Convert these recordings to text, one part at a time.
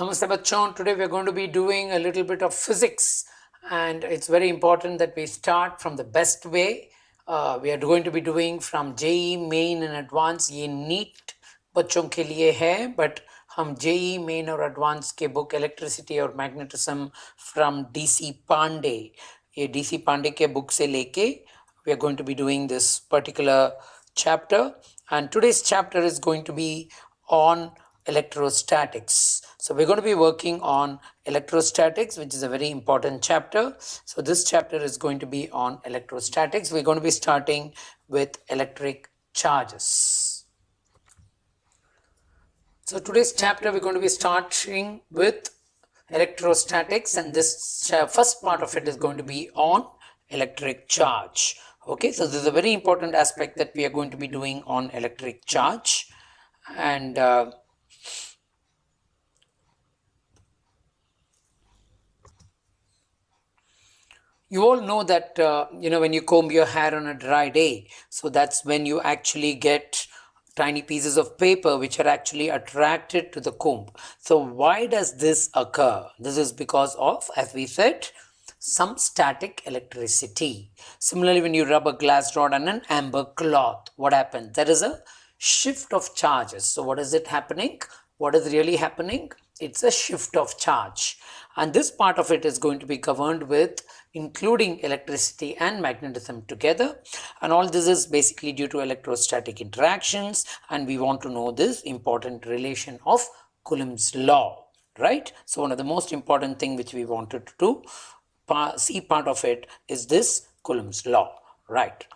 Namaste bachon. Today we are going to be doing a little bit of physics, and it's very important that we start from the best way. We are going to be doing from JEE main and advanced. ये NEET बच्चों के लिए है, but हम JEE main और advanced के book electricity और magnetism from DC Pandey, ये DC Pandey के book से लेके we are going to be doing this particular chapter, and today's chapter is going to be on electrostatics. So we're going to be working on electrostatics, which is a very important chapter. So this chapter is going to be on electrostatics. We're going to be starting with electric charges. So today's chapter, we're going to be starting with electrostatics, and this first part of it is going to be on electric charge. Okay, so this is a very important aspect that we are going to be doing on electric charge. And you all know that, when you comb your hair on a dry day, so that's when you actually get tiny pieces of paper which are actually attracted to the comb. So why does this occur? This is because of, as we said, some static electricity. Similarly, when you rub a glass rod on an amber cloth, what happens? There is a shift of charges. So what is it happening? What is really happening? It's a shift of charge. And this part of it is going to be governed with including electricity and magnetism together. And all this is basically due to electrostatic interactions. And we want to know this important relation of Coulomb's law, right? So one of the most important thing which we wanted to do, see part of it, is this Coulomb's law, right?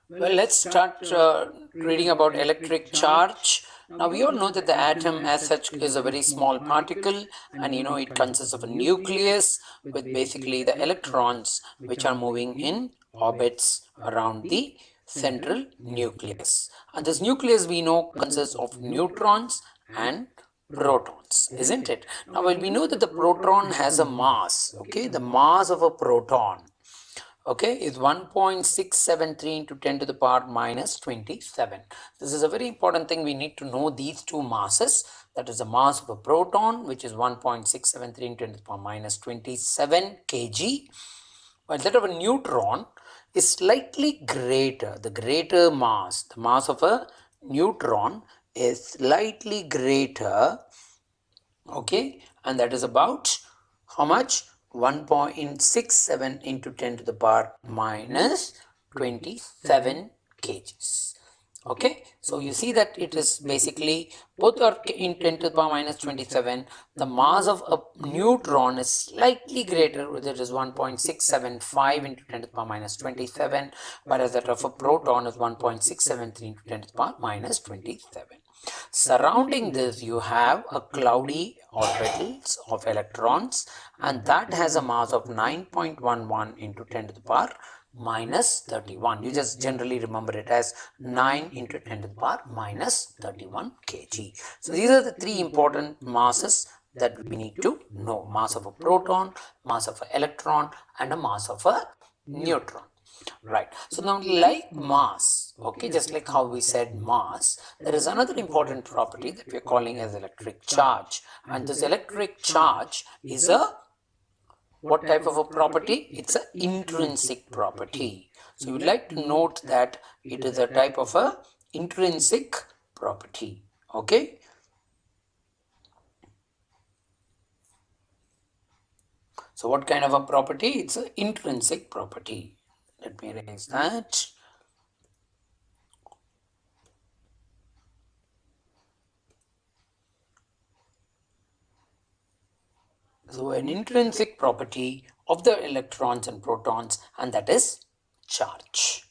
Well, let's start reading about electric charge. Now, we all know that the atom as such is a very small particle, and it consists of a nucleus with basically the electrons which are moving in orbits around the central nucleus. And this nucleus, we know, consists of neutrons and protons, isn't it? Now, well, we know that the proton has a mass, okay? The mass of a proton, okay, is 1.673 into 10 to the power minus 27. This is a very important thing. We need to know these two masses. That is the mass of a proton, which is 1.673 into 10 to the power minus 27 kg. While that of a neutron is slightly greater. The greater mass, the mass of a neutron is slightly greater, okay, and that is about how much? 1.67 into 10 to the power minus 27 kgs. Okay, so you see that it is basically both are in 10 to the power minus 27. The mass of a neutron is slightly greater, that is 1.675 into 10 to the power minus 27, whereas that of a proton is 1.673 into 10 to the power minus 27. Surrounding this, you have a cloudy orbitals of electrons, and that has a mass of 9.11 into 10 to the power minus 31. You just generally remember it as 9 into 10 to the power minus 31 kg. So these are the three important masses that we need to know: mass of a proton, mass of an electron, and a mass of a neutron. Right. So now, like mass, okay, just like how we said mass, there is another important property that we are calling as electric charge. And this electric charge is a what type of a property? It's an intrinsic property. So you would like to note that it is a type of a intrinsic property. Okay. So what kind of a property? It's an intrinsic property. Let me erase that. So an intrinsic property of the electrons and protons, and that is charge.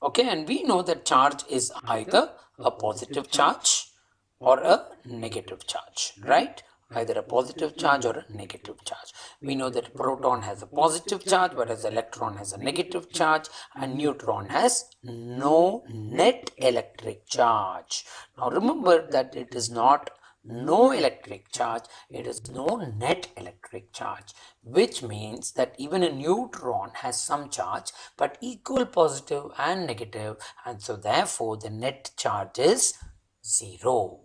Okay, and we know that charge is either a positive charge or a negative charge, right? Either a positive charge or a negative charge. We know that proton has a positive charge, whereas electron has a negative charge, and neutron has no net electric charge. Now remember that it is not no electric charge, it is no net electric charge, which means that even a neutron has some charge but equal positive and negative, and so therefore the net charge is 0.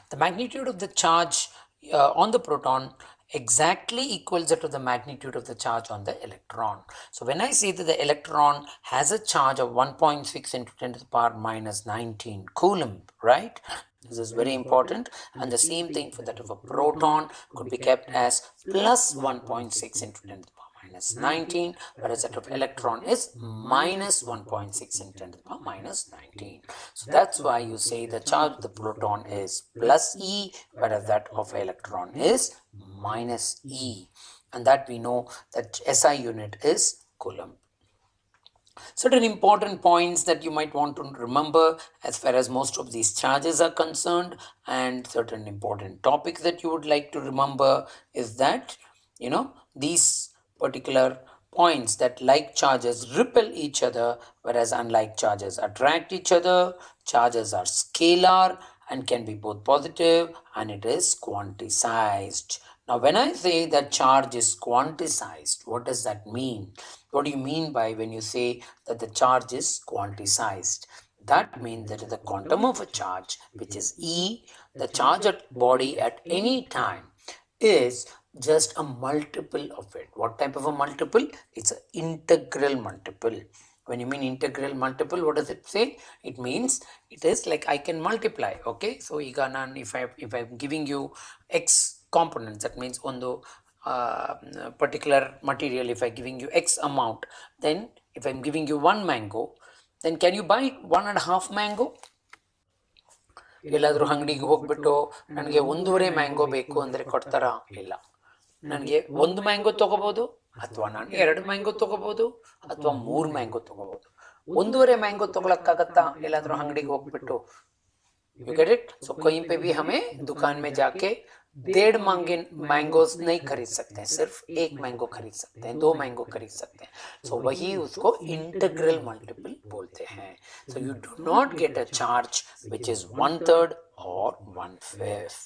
The magnitude of the charge on the proton exactly equals to the magnitude of the charge on the electron. So when I say that the electron has a charge of 1.6 into 10 to the power minus 19 Coulomb, right? This is very important, and the same thing for that of a proton could be kept as plus 1.6 into 10 to the power minus 19, whereas that of electron is minus 1.6 into 10 to the power minus 19. So that's why you say the charge of the proton is plus E, whereas that of electron is minus E. And that we know that SI unit is Coulomb. Certain important points that you might want to remember as far as most of these charges are concerned, and certain important topics that you would like to remember is that, these particular points that like charges repel each other, whereas unlike charges attract each other. Charges are scalar and can be both positive, and it is quantized. Now, when I say that charge is quantized, what does that mean? What do you mean by when you say that the charge is quantized? That means that the quantum of a charge, which is E, the charge at body at any time, is just a multiple of it. What type of a multiple? It's an integral multiple. When you mean integral multiple, what does it say? It means it is like I can multiply. Okay, so if I'm giving you x components, that means on the particular material, if I'm giving you x amount, then if I'm giving you one mango, then can you buy 1.5 mango? ಎಲ್ಲಾದರೂ ಅಂಗಡಿಗೆ ಹೋಗ್ಬಿಟ್ಟು ನನಗೆ 1.5 mango ಬೇಕು ಅಂದರೆ ಕೊಡ್ತಾರಾ? ಇಲ್ಲ. ನನಗೆ 1 mango ತಗೋಬಹುದು, ಅಥವಾ ನಾನು 2 ಮ್ಯಾಂಗೋ ತಗೋಬಹುದು, ಅಥವಾ 3 ಮ್ಯಾಂಗೋ ತಗೋಬಹುದು. 1.5 ಮ್ಯಾಂಗೋ ತಗೊಳಕ್ಕಾಗತ್ತಾ ಎಲ್ಲಾದರೂ ಅಂಗಡಿಗೆ ಹೋಗ್ಬಿಟ್ಟು? You get it? सो कहीं पे भी हमें दुकान में जाके 1.5 मैंगोज नहीं खरीद सकते हैं, सिर्फ 1 मैंगो खरीद सकते हैं, 2 मैंगो खरीद सकते हैं. सो वही उसको इंटीग्रल मल्टीपल बोलते हैं. So you do not get a charge which is 1/3 or 1/5,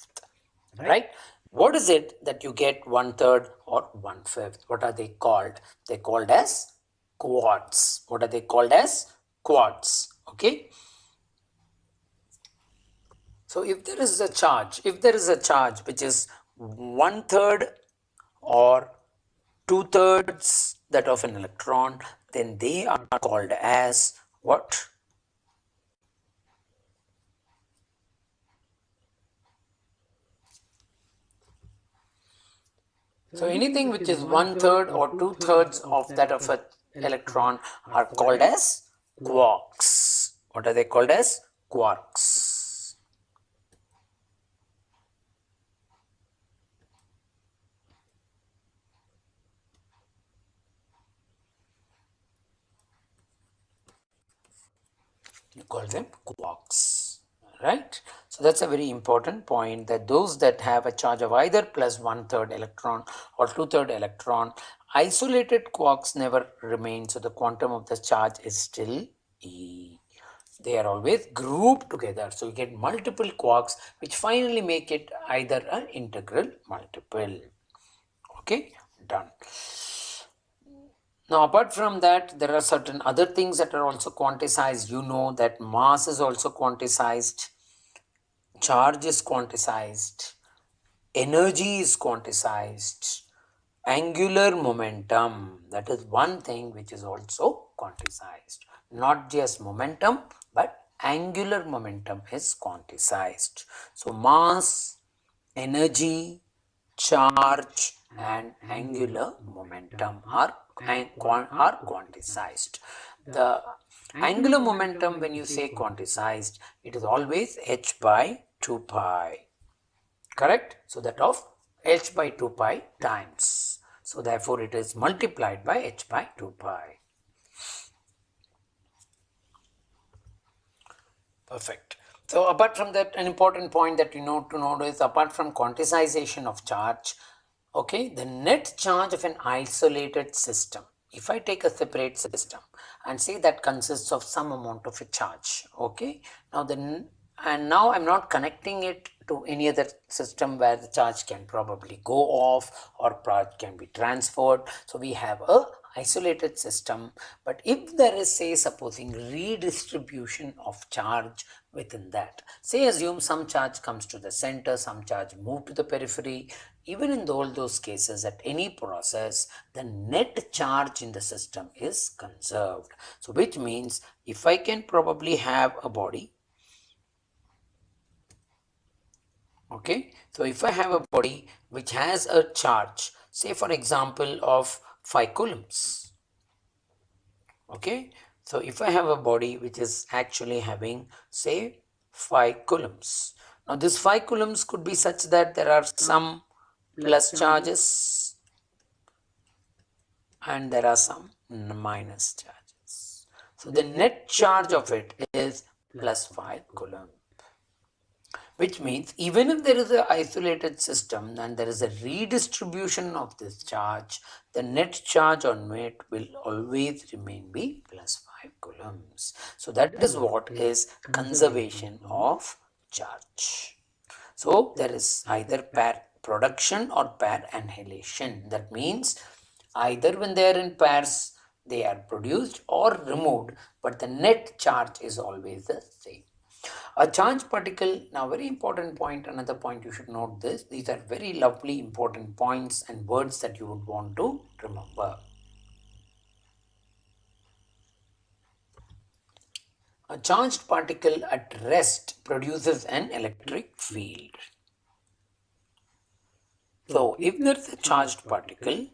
right? What is it that you get 1/3 or 1/5? What are they called? They're called as quarts. What are they called as? Quarts. Okay. So if there is a charge which is 1/3 or 2/3 that of an electron, then they are called as what? So anything which is 1/3 or 2/3 of that of an electron are called as quarks. What are they called as? Quarks. You call them quarks, right? So that's a very important point, that those that have a charge of either plus 1/3 electron or 2/3 electron, isolated quarks never remain, so the quantum of the charge is still E. They are always grouped together, so you get multiple quarks which finally make it either an integral multiple. Okay, done. Now, apart from that, there are certain other things that are also quantized. You know that mass is also quantized, charge is quantized, energy is quantized, angular momentum, that is one thing which is also quantized. Not just momentum, but angular momentum is quantized. So mass, energy, charge and angular momentum are quantized. The angular momentum, when you say quantized, it is always h by 2 pi, correct? So that of h by 2 pi times. So therefore it is multiplied by h by 2 pi. Perfect. So apart from that, an important point that you know to note is, apart from quantization of charge, okay, the net charge of an isolated system, if I take a separate system and say that consists of some amount of a charge, okay, now then and now I'm not connecting it to any other system where the charge can probably go off or charge can be transferred. So we have a isolated system. But if there is, say, supposing redistribution of charge within that, say assume some charge comes to the center, some charge move to the periphery, even in all those cases at any process, the net charge in the system is conserved. So which means if I can probably have a body, okay, so if I have a body which has a charge, say for example of 5 coulombs, okay, so if I have a body which is actually having, say, 5 coulombs. Now this 5 coulombs could be such that there are some plus charges and there are some minus charges. So the net charge of it is plus 5 coulomb. Which means even if there is an isolated system and there is a redistribution of this charge, the net charge on it will always remain be plus 5 coulombs. So that is what is conservation of charge. So there is either pair production or pair annihilation. That means either when they are in pairs they are produced or removed, but the net charge is always the same. A charge particle, now very important point, another point you should note this. These are very lovely important points and words that you would want to remember. A charged particle at rest produces an electric field. So if there is a charged particle,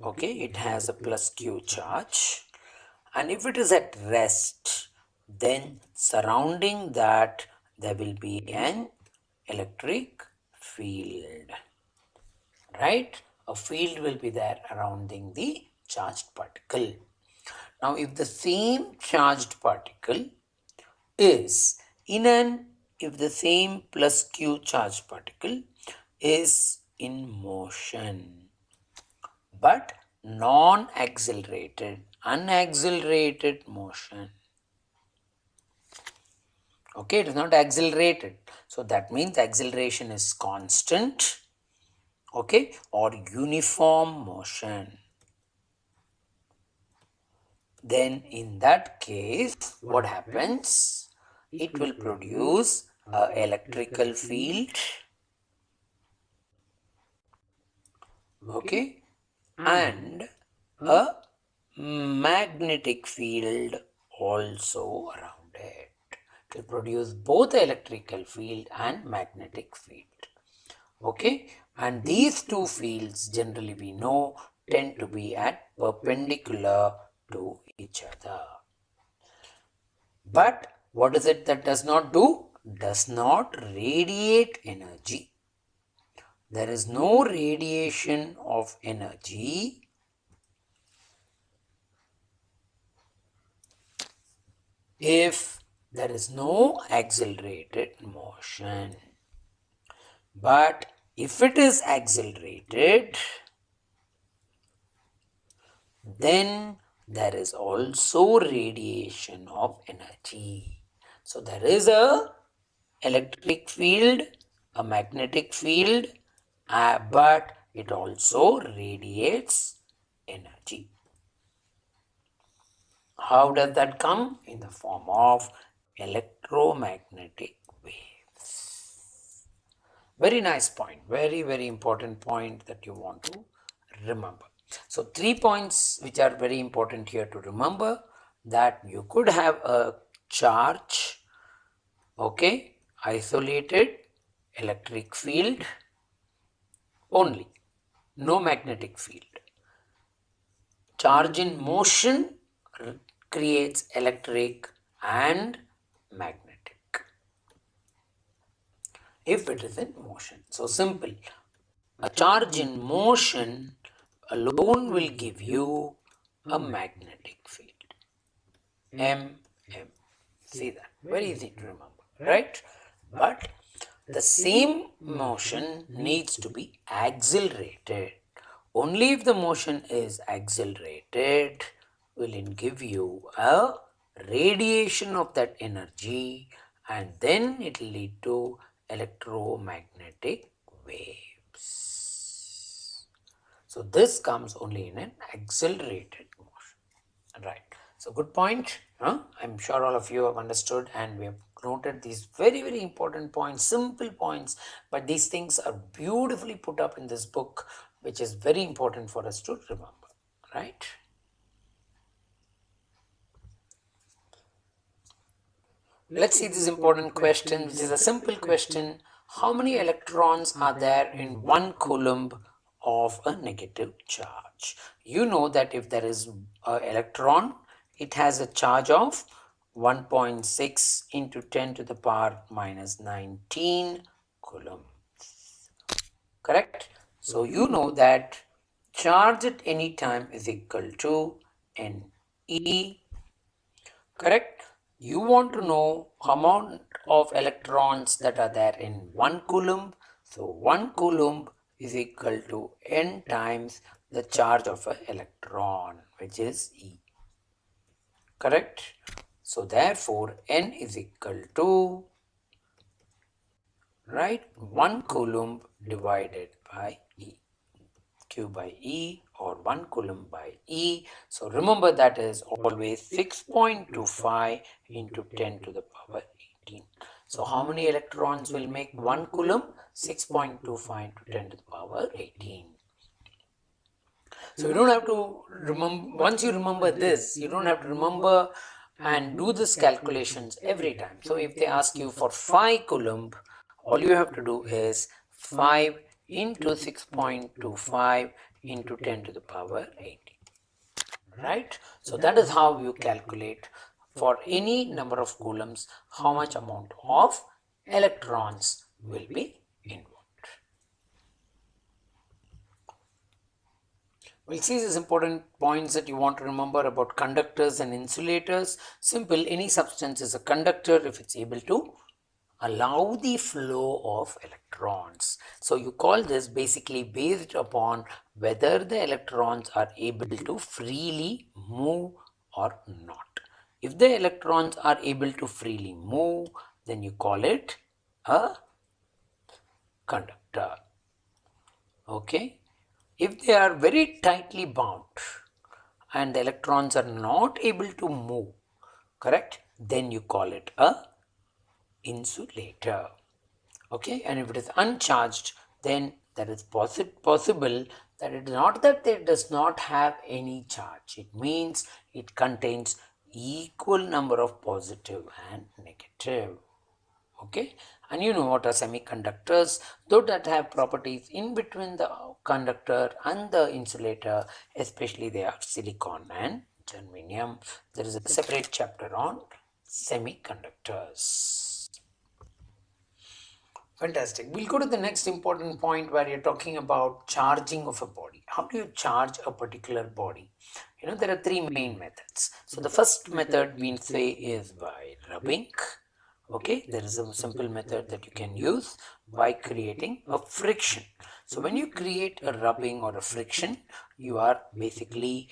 okay, it has a plus Q charge, and if it is at rest, then surrounding that there will be an electric field, right? A field will be there surrounding the charged particle. Now if the same charged particle is if the same plus Q charged particle is in motion but non-accelerated, unaccelerated motion, okay, it is not accelerated, so that means acceleration is constant, okay, or uniform motion, then in that case what happens, it will produce an electrical field, okay, and a magnetic field also around it. It will produce both electrical field and magnetic field, okay, and these two fields generally we know tend to be at perpendicular to each other. But what is it that does not do? Does not radiate energy. There is no radiation of energy if there is no accelerated motion. But if it is accelerated, then there is also radiation of energy. So there is a electric field, a magnetic field, but it also radiates energy. How does that come? In the form of electromagnetic waves. Very nice point, very, very important point that you want to remember. So 3 points which are very important here to remember, that you could have a charge, okay, isolated electric field only, no magnetic field. Charge in motion creates electric and magnetic if it is in motion. So simple. A charge in motion alone will give you a magnetic field. M. See that? Very easy to remember, right? But the same motion needs to be accelerated. Only if the motion is accelerated will it give you a radiation of that energy, and then it will lead to electromagnetic waves. So this comes only in an accelerated motion. Right. So good point. I'm sure all of you have understood and we have noted these very, very important points, simple points, but these things are beautifully put up in this book, which is very important for us to remember. Right. Let's see this important question, which is a simple question. How many electrons are there in 1 coulomb of a negative charge? You know that if there is an electron, it has a charge of 1.6 into 10 to the power minus 19 coulomb. Correct? So you know that charge at any time is equal to NE. Correct? You want to know amount of electrons that are there in 1 coulomb. So 1 coulomb is equal to n times the charge of an electron, which is E. Correct? So therefore n is equal to, right, 1 coulomb divided by E. Q by E or 1 coulomb by E. So remember that is always 6.25 into 10 to the power 18. So how many electrons will make 1 coulomb? 6.25 into 10 to the power 18. So you don't have to remember, once you remember this, you don't have to remember and do this calculations every time. So if they ask you for 5 coulomb, all you have to do is 5 into 6.25 into 10 to the power 18. Right? So that is how you calculate for any number of coulombs how much amount of electrons will be involved. We'll see these important points that you want to remember about conductors and insulators. Simple, any substance is a conductor if it's able to allow the flow of electrons. So you call this basically based upon whether the electrons are able to freely move or not. If the electrons are able to freely move, then you call it a conductor. Okay. If they are very tightly bound and the electrons are not able to move, correct, then you call it a insulator. Okay, and if it is uncharged, then that is possible that it is not that it does not have any charge. It means it contains equal number of positive and negative. Okay, and you know what are semiconductors, though that have properties in between the conductor and the insulator, especially they are silicon and germanium. There is a separate chapter on semiconductors. Fantastic. We'll go to the next important point where you're talking about charging of a body. How do you charge a particular body? You know, there are three main methods. So the first method we say is by rubbing. Okay, there is a simple method that you can use by creating a friction. So when you create a rubbing or a friction, you are basically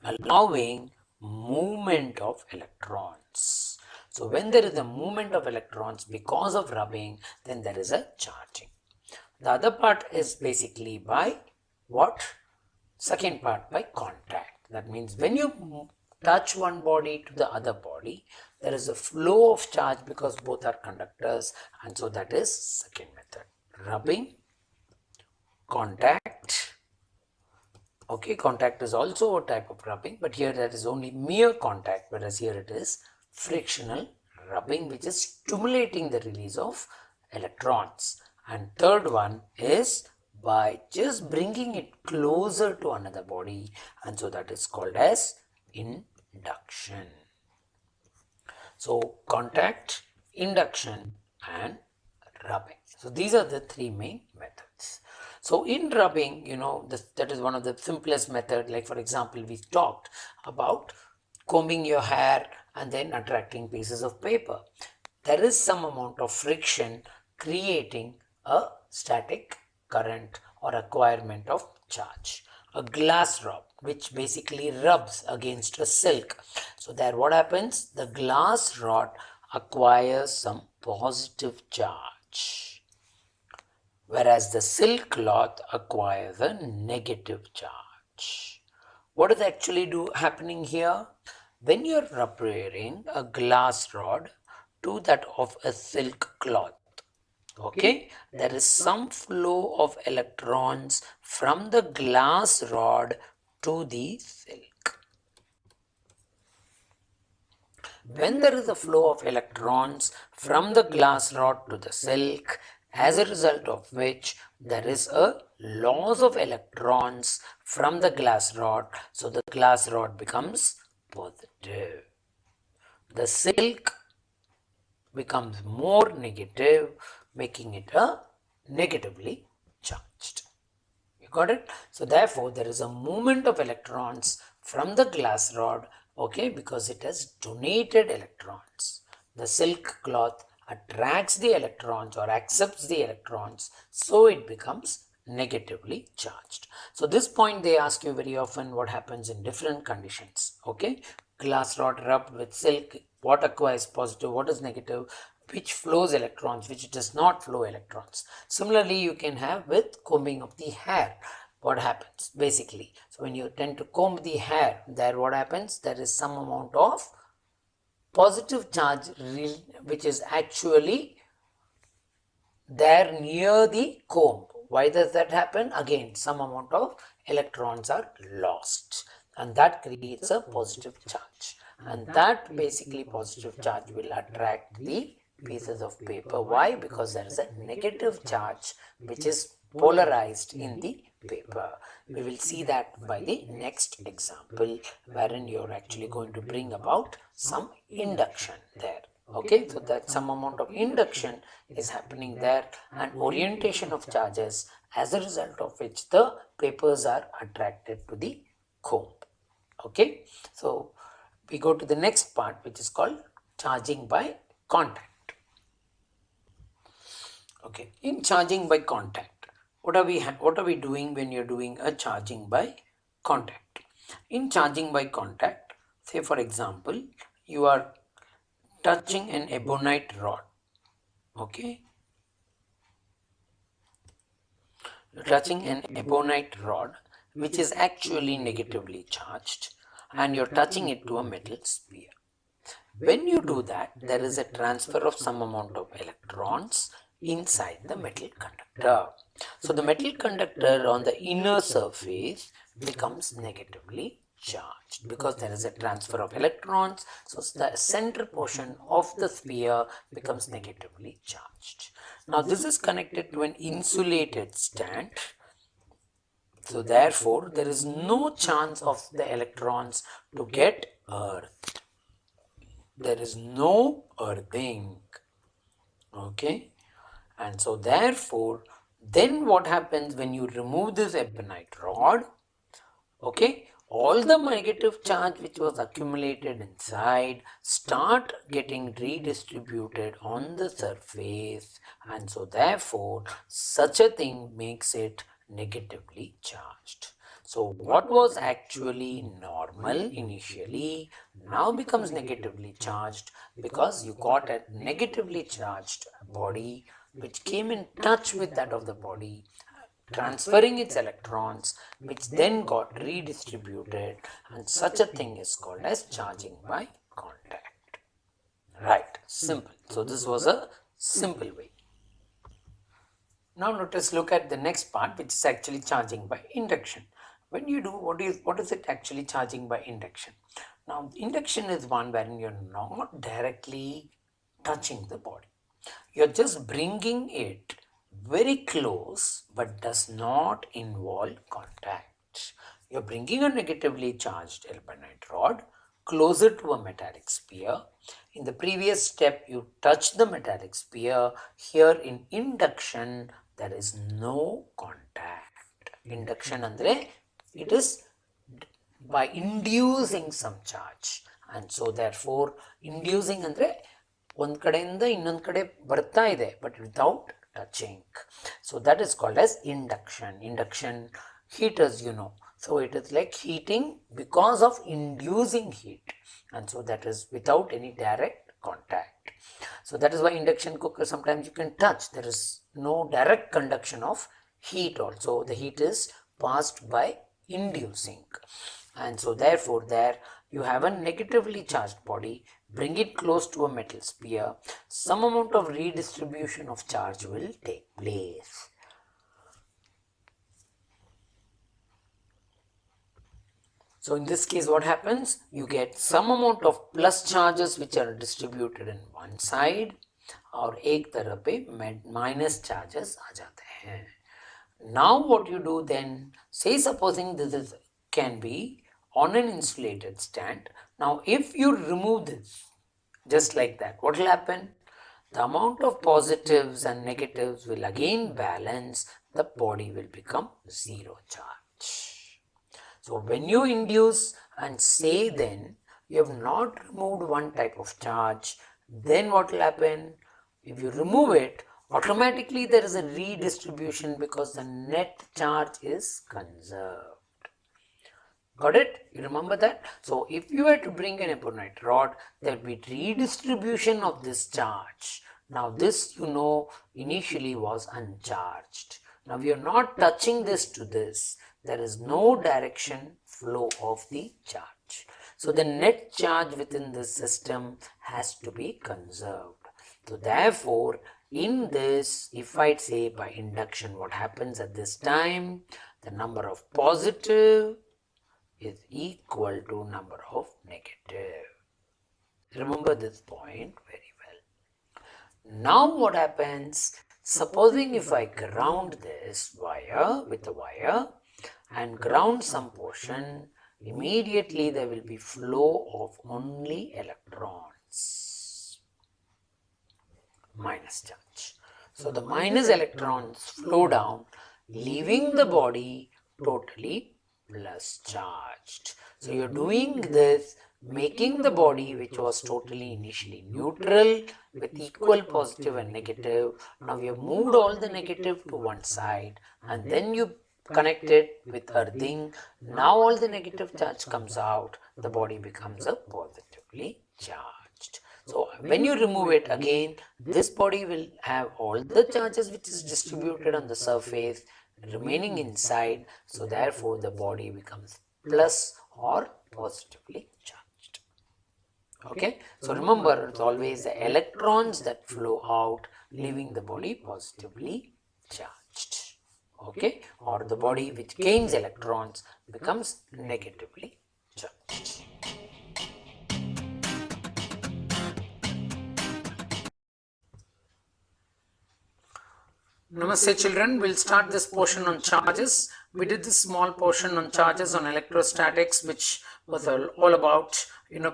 allowing movement of electrons. So when there is a movement of electrons because of rubbing, then there is a charging. The other part is basically by what? Second part by contact. That means when you touch one body to the other body, there is a flow of charge because both are conductors, and so that is second method. Rubbing, contact. Okay, contact is also a type of rubbing, but here that is only mere contact, whereas here it is frictional rubbing, which is stimulating the release of electrons. And third one is by just bringing it closer to another body, and so that is called as induction. So contact, induction and rubbing. So these are the three main methods. So in rubbing, you know, that is one of the simplest method. Like for example, we talked about combing your hair and then attracting pieces of paper. There is some amount of friction creating a static current or acquirement of charge. A glass rod, which basically rubs against a silk. So there what happens? The glass rod acquires some positive charge, whereas the silk cloth acquires a negative charge. What is actually happening here? When you're comparing a glass rod to that of a silk cloth, okay, there is some flow of electrons from the glass rod to the silk. When there is a flow of electrons from the glass rod to the silk, as a result of which there is a loss of electrons from the glass rod, so the glass rod becomes positive. The silk becomes more negative, making it a negatively charged. You got it? So therefore, there is a movement of electrons from the glass rod, okay, because it has donated electrons. The silk cloth attracts the electrons or accepts the electrons, so it becomes negatively charged. So this point they ask you very often what happens in different conditions, okay. Glass rod rubbed with silk, what acquires positive, what is negative, which flows electrons, which does not flow electrons. Similarly, you can have with combing of the hair. What happens basically? So when you tend to comb the hair, there what happens? There is some amount of positive charge which is actually there near the comb. Why does that happen? Again, some amount of electrons are lost, and that creates a positive charge. And that basically positive charge will attract the pieces of paper. Why? Because there is a negative charge which is polarized in the paper. We will see that by the next example, wherein you're actually going to bring about some induction there. Okay, so that some amount of induction is happening there, and orientation of charges, as a result of which the papers are attracted to the comb. Okay, so we go to the next part, which is called charging by contact. Okay, in charging by contact, what are we doing when you're doing a charging by contact? In charging by contact, say for example, you are touching an ebonite rod. Okay, you're touching an ebonite rod which is actually negatively charged, and you're touching it to a metal sphere. When you do that, there is a transfer of some amount of electrons inside the metal conductor. So the metal conductor on the inner surface becomes negatively charged because there is a transfer of electrons. So the center portion of the sphere becomes negatively charged. Now this is connected to an insulated stand. So therefore, there is no chance of the electrons to get earthed. There is no earthing. Okay. And so therefore, then what happens when you remove this ebonite rod? Okay, all the negative charge which was accumulated inside start getting redistributed on the surface, and so therefore such a thing makes it negatively charged. So what was actually normal initially now becomes negatively charged because you got a negatively charged body which came in touch with that of the body, transferring its electrons, which then got redistributed, and such a thing is called as charging by contact. Right, simple. So this was a simple way. Now let us look at the next part, which is actually charging by induction. When you do, what is it actually charging by induction? Now induction is one wherein you're not directly touching the body. You're just bringing it very close but does not involve contact. You're bringing a negatively charged ebonite rod closer to a metallic sphere. In the previous step, you touch the metallic sphere. Here in induction, there is no contact. Induction andre, it is by inducing some charge, and so therefore inducing andre ಒಂದು ಕಡೆಯಿಂದ ಇನ್ನೊಂದು ಕಡೆ ಬರ್ತಾ ಇದೆ but without touching. So that is called as induction. Induction heat, as you know, so it is like heating because of inducing heat, and so that is without any direct contact. So that is why induction cooker sometimes you can touch. There is no direct conduction of heat also. The heat is passed by inducing. And so therefore there you have a negatively charged body. Bring it close to a metal sphere. Some amount of redistribution of charge will take place. So in this case what happens? You get some amount of plus charges which are distributed in one side और एक तरफ पे minus charges आ जाते हैं. Now what you do then, say supposing this can be on an insulated stand. Now if you remove this just like that, what will happen? The amount of positives and negatives will again balance. The body will become zero charge. So when you induce and say then you have not removed one type of charge, then what will happen? If you remove it, automatically there is a redistribution because the net charge is conserved. Got it? You remember that? So if you were to bring an eponite rod, there will be redistribution of this charge. Now this you know initially was uncharged. Now we are not touching this to this. There is no direction flow of the charge. So the net charge within this system has to be conserved. So therefore, in this, if I say by induction, what happens at this time? The number of positive is equal to number of negative. Remember this point very well. Now what happens? Supposing if I ground this wire with a wire and ground some portion, immediately there will be flow of only electrons, minus charge. So the minus electrons flow down, leaving the body totally plus charged. So you're doing this, making the body which was totally initially neutral with equal positive and negative. Now we have moved all the negative to one side and then you connect it with earthing. Now all the negative charge comes out, the body becomes a positively charged. So when you remove it again, this body will have all the charges which is distributed on the surface remaining inside. So therefore the body becomes plus or positively charged. Okay, so remember it's always the electrons that flow out, leaving the body positively charged. Okay, or the body which gains electrons becomes negatively charged. Namaste children, we'll start this portion on charges. We did this small portion on charges on electrostatics, which was all about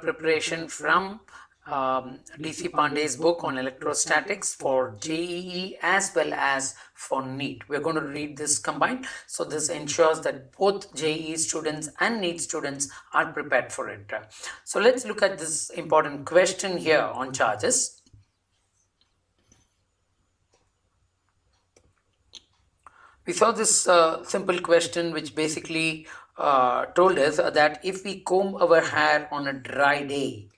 preparation from DC Pandey's book on electrostatics for JEE as well as for NEET. We're going to read this combined. So this ensures that both JEE students and NEET students are prepared for it. So let's look at this important question here on charges. We saw this simple question which basically told us that if we comb our hair on a dry day,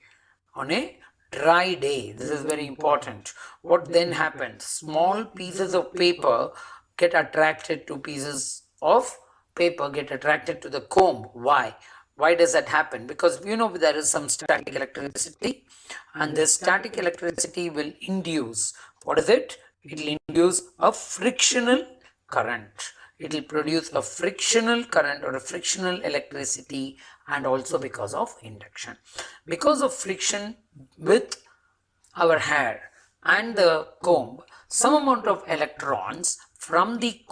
this is very important, what then happens? Small pieces of paper get attracted to the comb. Why? Why does that happen? Because there is some static electricity, and this static electricity will induce, what is it? It will induce a frictional current. It will produce a frictional current or a frictional electricity, and also because of induction. Because of friction with our hair and the comb, some amount of electrons from the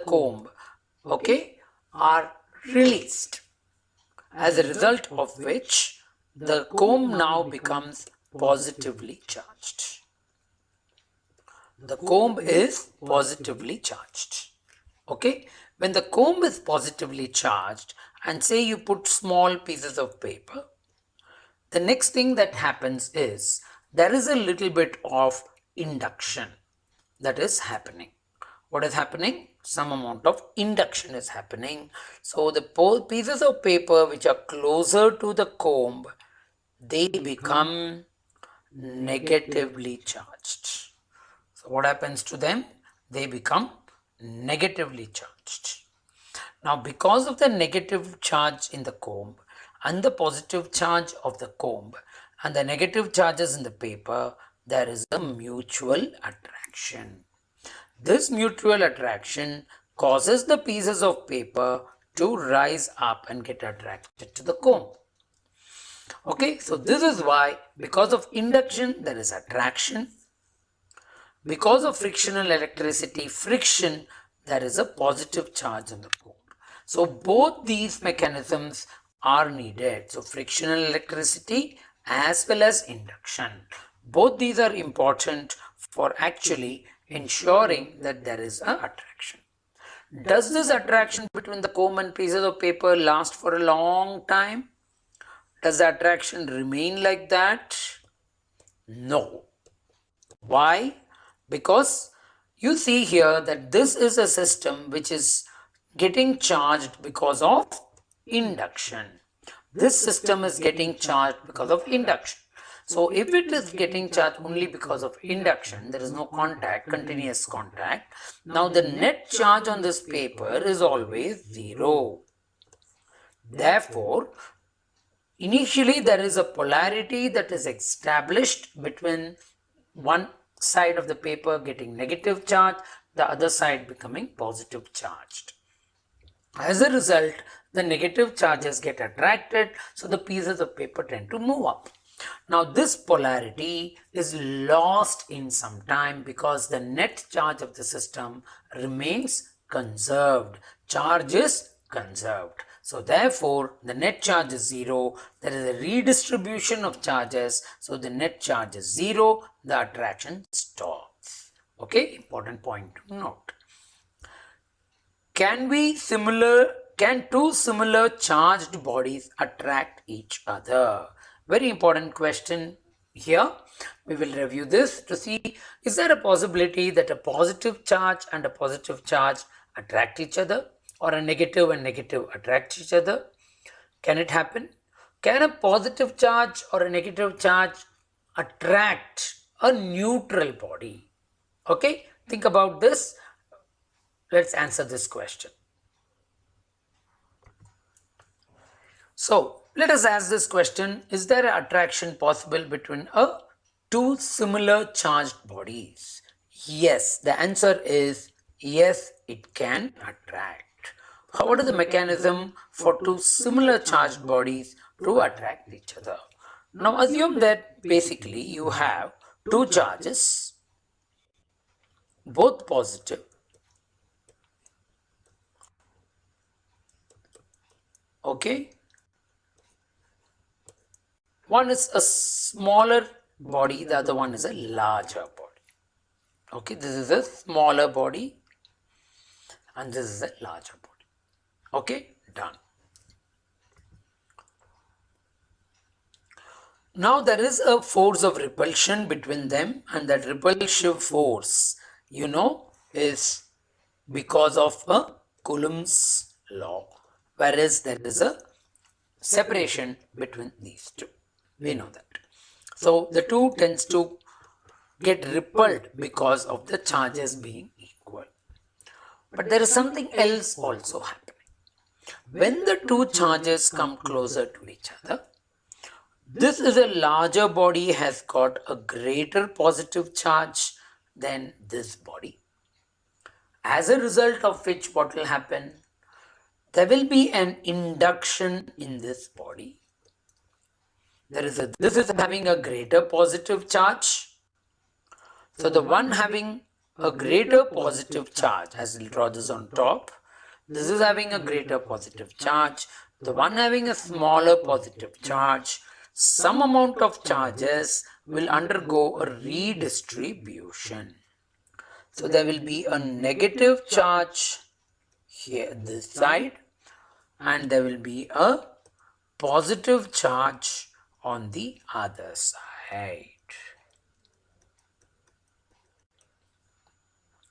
comb, okay, are released, as a result of which the comb now becomes positively charged. The comb is positively charged. Okay, when the comb is positively charged and say you put small pieces of paper, the next thing that happens is there is a little bit of induction that is happening. What is happening? Some amount of induction is happening. So the pieces of paper which are closer to the comb, they become negatively charged. So what happens to them? They become negatively charged. Now, because of the negative charge in the comb and the positive charge of the comb and the negative charges in the paper, there is a mutual attraction. This mutual attraction causes the pieces of paper to rise up and get attracted to the comb. Okay, so this is why, because of induction, there is attraction. Because of frictional electricity, friction, there is a positive charge on the comb. So both these mechanisms are needed. So frictional electricity as well as induction. Both these are important for actually ensuring that there is an attraction. Does this attraction between the comb and pieces of paper last for a long time? Does the attraction remain like that? No. Why? Because you see here that this is a system which is getting charged because of induction. This system is getting charged because of induction. So if it is getting charged only because of induction, there is no contact, continuous contact. Now the net charge on this paper is always zero. Therefore, initially there is a polarity that is established between one side of the paper getting negative charge, the other side becoming positive charged. As a result, the negative charges get attracted, so the pieces of paper tend to move up. Now this polarity is lost in some time because the net charge of the system remains conserved. Charge is conserved. So therefore, the net charge is zero. There is a redistribution of charges. So the net charge is zero. The attraction stops. Okay, important point to note. Can two similar charged bodies attract each other? Very important question here. We will review this to see, is there a possibility that a positive charge and a positive charge attract each other, or a negative and negative attract each other? Can it happen? Can a positive charge or a negative charge attract a neutral body? Okay, think about this. Let's answer this question. So let us ask this question, is there an attraction possible between two similar charged bodies? Yes, the answer is yes, it can attract. What is the mechanism for two similar charged bodies to attract each other? Now assume that basically you have two charges, both positive. Okay. One is a smaller body, the other one is a larger body. Okay, this is a smaller body and this is a larger body. Okay, done. Now there is a force of repulsion between them, and that repulsive force, is because of a Coulomb's law, whereas there is a separation between these two. We know that. So the two tends to get repelled because of the charges being equal. But there is something else also happening. When the two charges come closer to each other, this is a larger body has got a greater positive charge than this body. As a result of which, what will happen? There will be an induction in this body. This is having a greater positive charge. So the one having a greater positive charge, as we'll draw this on top, this is having a greater positive charge. The one having a smaller positive charge, some amount of charges will undergo a redistribution. So there will be a negative charge here this side, and there will be a positive charge on the other side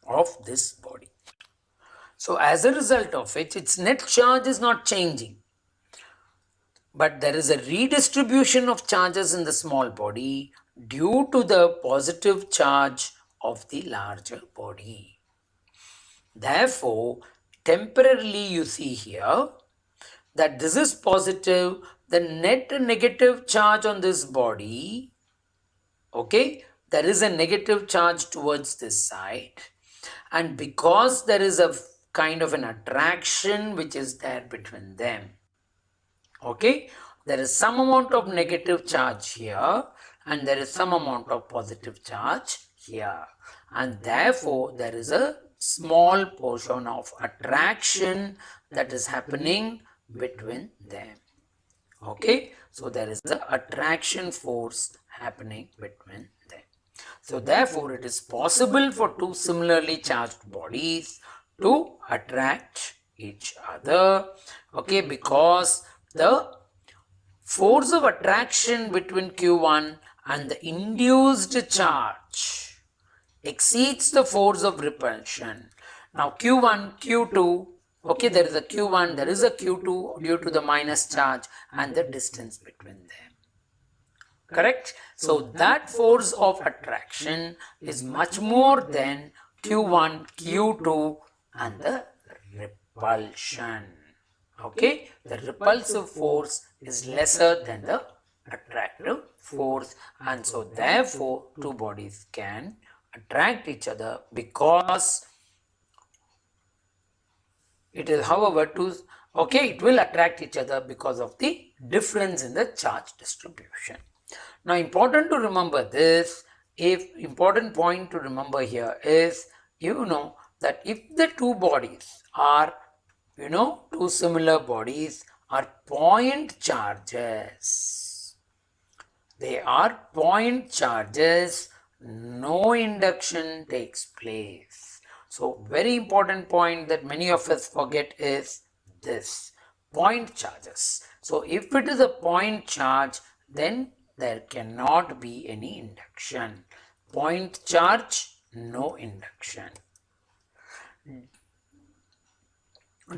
of this body. So as a result of it, its net charge is not changing. but there is a redistribution of charges in the small body due to the positive charge of the larger body. Therefore, temporarily you see here that this is positive, the net negative charge on this body, okay, there is a negative charge towards this side, and because there is a kind of an attraction which is there between them, okay, there is some amount of negative charge here and there is some amount of positive charge here, and therefore there is a small portion of attraction that is happening between them. Okay, so there is the attraction force happening between them. So therefore it is possible for two similarly charged bodies to attract each other, okay, because the force of attraction between Q1 and the induced charge exceeds the force of repulsion. Now Q1, Q2, okay, there is a Q1, there is a Q2 due to the minus charge and the distance between them. Correct? So that force of attraction is much more than Q1, Q2 and the repulsion. Okay, the repulsive force is lesser than the attractive force, and so therefore two bodies can attract each other because it is, however, it will attract each other because of the difference in the charge distribution. Now, important to remember this, important point to remember here is, that if the two bodies are, two similar bodies are point charges, they are point charges, no induction takes place. So, very important point that many of us forget is this, point charges. So, if it is a point charge, then there cannot be any induction. Point charge, no induction.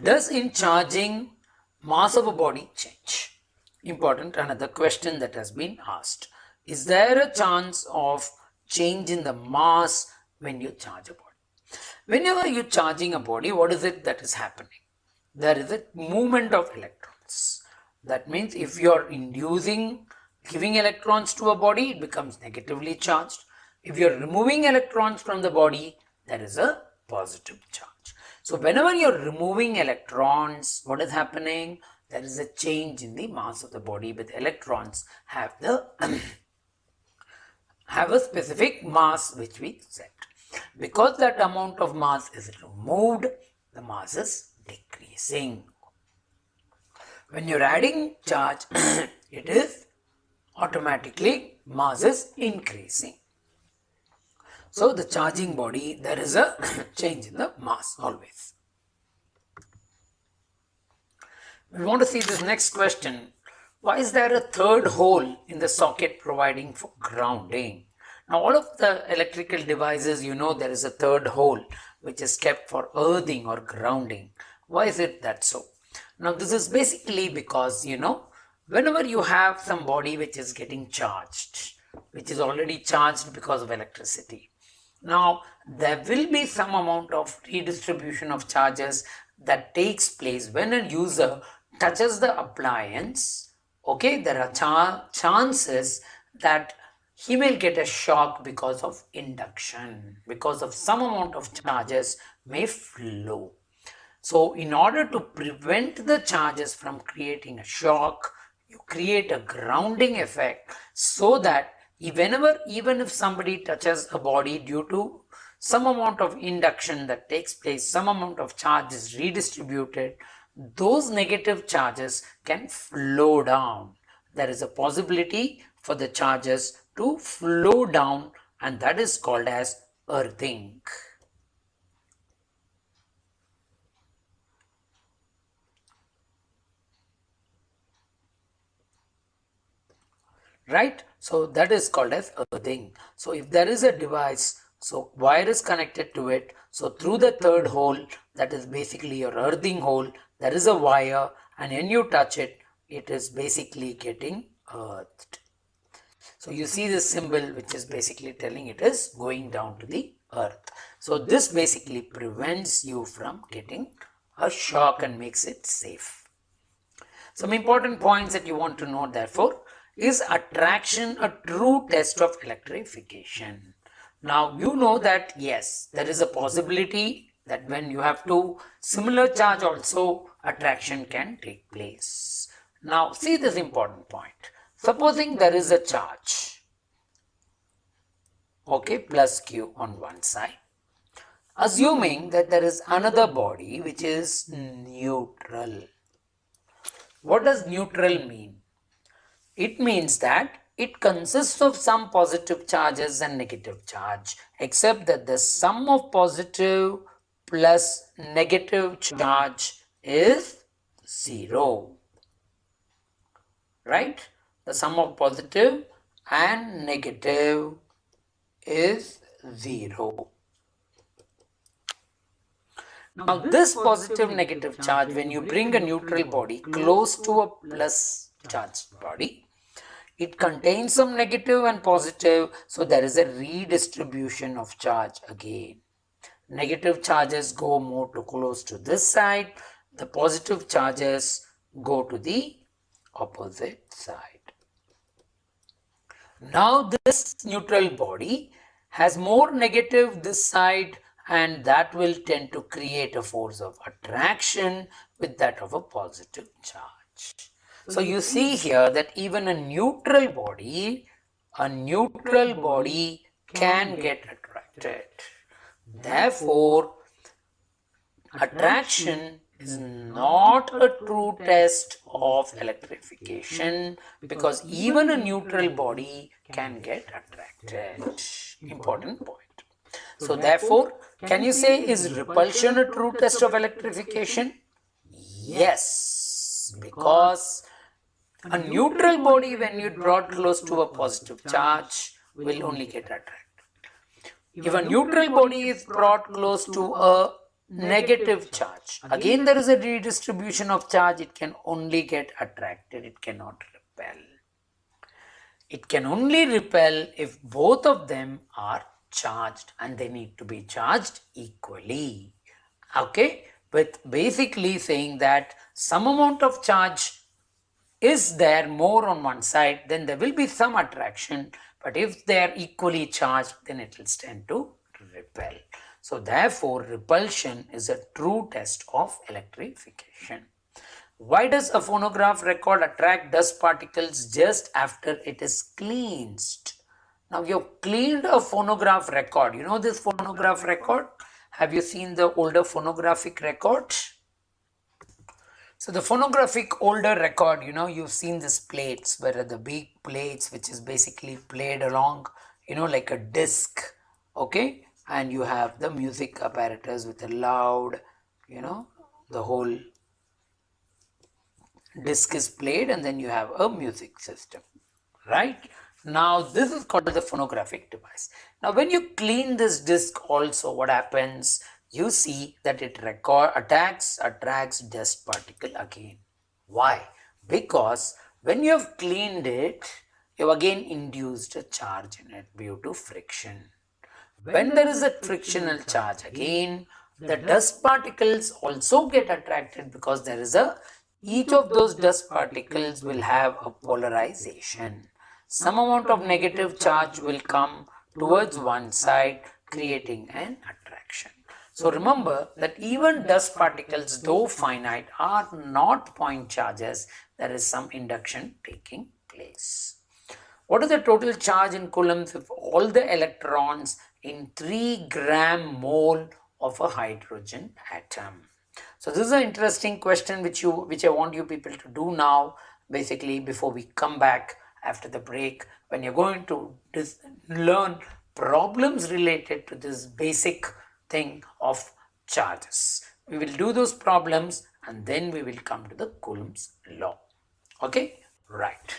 Does in charging mass of a body change? Important, another question that has been asked. Is there a chance of change in the mass when you charge a body? Whenever you're charging a body, what is it that is happening? There is a movement of electrons. That means if you're giving electrons to a body, it becomes negatively charged. If you're removing electrons from the body, there is a positive charge. So whenever you're removing electrons, what is happening? There is a change in the mass of the body, with electrons have a specific mass which we set. Because that amount of mass is removed, the mass is decreasing. When you're adding charge, it is automatically mass is increasing. So the charging body, there is a change in the mass always. We want to see this next question. Why is there a third hole in the socket providing for grounding? Now all of the electrical devices, there is a third hole which is kept for earthing or grounding. Why is it that so? Now this is basically because, whenever you have some body which is getting charged, which is already charged because of electricity, now there will be some amount of redistribution of charges that takes place when a user touches the appliance. Okay, there are chances that he will get a shock because of induction, because of some amount of charges may flow. So in order to prevent the charges from creating a shock, you create a grounding effect so that even if somebody touches a body due to some amount of induction that takes place, some amount of charge is redistributed, those negative charges can flow down. There is a possibility for the charges to flow down, and that is called as earthing. Right? So that is called as earthing. So if there is a device, so wire is connected to it, so through the third hole, that is basically your earthing hole, there is a wire, and when you touch it, it is basically getting earthed. So you see this symbol which is basically telling it is going down to the earth. So this basically prevents you from getting a shock and makes it safe. Some important points that you want to note therefore, is attraction a true test of electrification? Now you know that yes, there is a possibility that when you have two similar charge also attraction can take place. Now see this important point. Supposing there is a charge, okay, plus Q on one side. Assuming that there is another body which is neutral. What does neutral mean? It means that it consists of some positive charges and negative charge, except that the sum of positive plus negative charge is 0. Right? The sum of positive and negative is 0. Now this positive negative charge, when you bring a neutral body close to a plus charged body, it contains some negative and positive, so there is a redistribution of charge again. Negative charges go more to close to this side, the positive charges go to the opposite side. Now this neutral body has more negative this side, and that will tend to create a force of attraction with that of a positive charge. So you see here that even a neutral body can get attracted. Therefore, attraction is not a true test of electrification, because even a neutral body can get attracted. Important point. So therefore, can you say is repulsion a true test of electrification? Yes, because a neutral body, when you draw close to a positive charge, will only get attracted. If a neutral body is brought close to a negative charge, again there is a redistribution of charge, it can only get attracted, it cannot repel. It can only repel if both of them are charged, and they need to be charged equally. Okay, with basically saying that some amount of charge is there more on one side, then there will be some attraction, but if they are equally charged, then it will tend to repel. So therefore, repulsion is a true test of electrification. Why does a phonograph record attract dust particles just after it is cleansed? Now you've cleaned a phonograph record. You know this phonograph record? Have you seen the older phonographic records? So the phonographic older record, you know, you've seen these plates, where the big plates which is basically played along, you know, like a disc, okay? And you have the music apparatus with a loud, you know, the whole disc is played, and then you have a music system, right? Now this is called the phonographic device. Now when you clean this disc also, what happens? You see that it attracts dust particle again. Why? Because when you have cleaned it, you have again induced a charge in it due to friction. When there is a frictional charge again, the dust particles also get attracted, because there is each of those dust particles will have a polarization. Some amount of negative charge will come towards one side, creating an attraction. So remember that even dust particles, though finite, are not point charges. There is some induction taking place. What is the total charge in coulombs if all the electrons in 3 gram mole of a hydrogen atom? So this is an interesting question which I want you people to do now, basically before we come back after the break, when you're going to learn problems related to this basic thing of charges. We will do those problems, and then we will come to the Coulomb's law. Okay, right.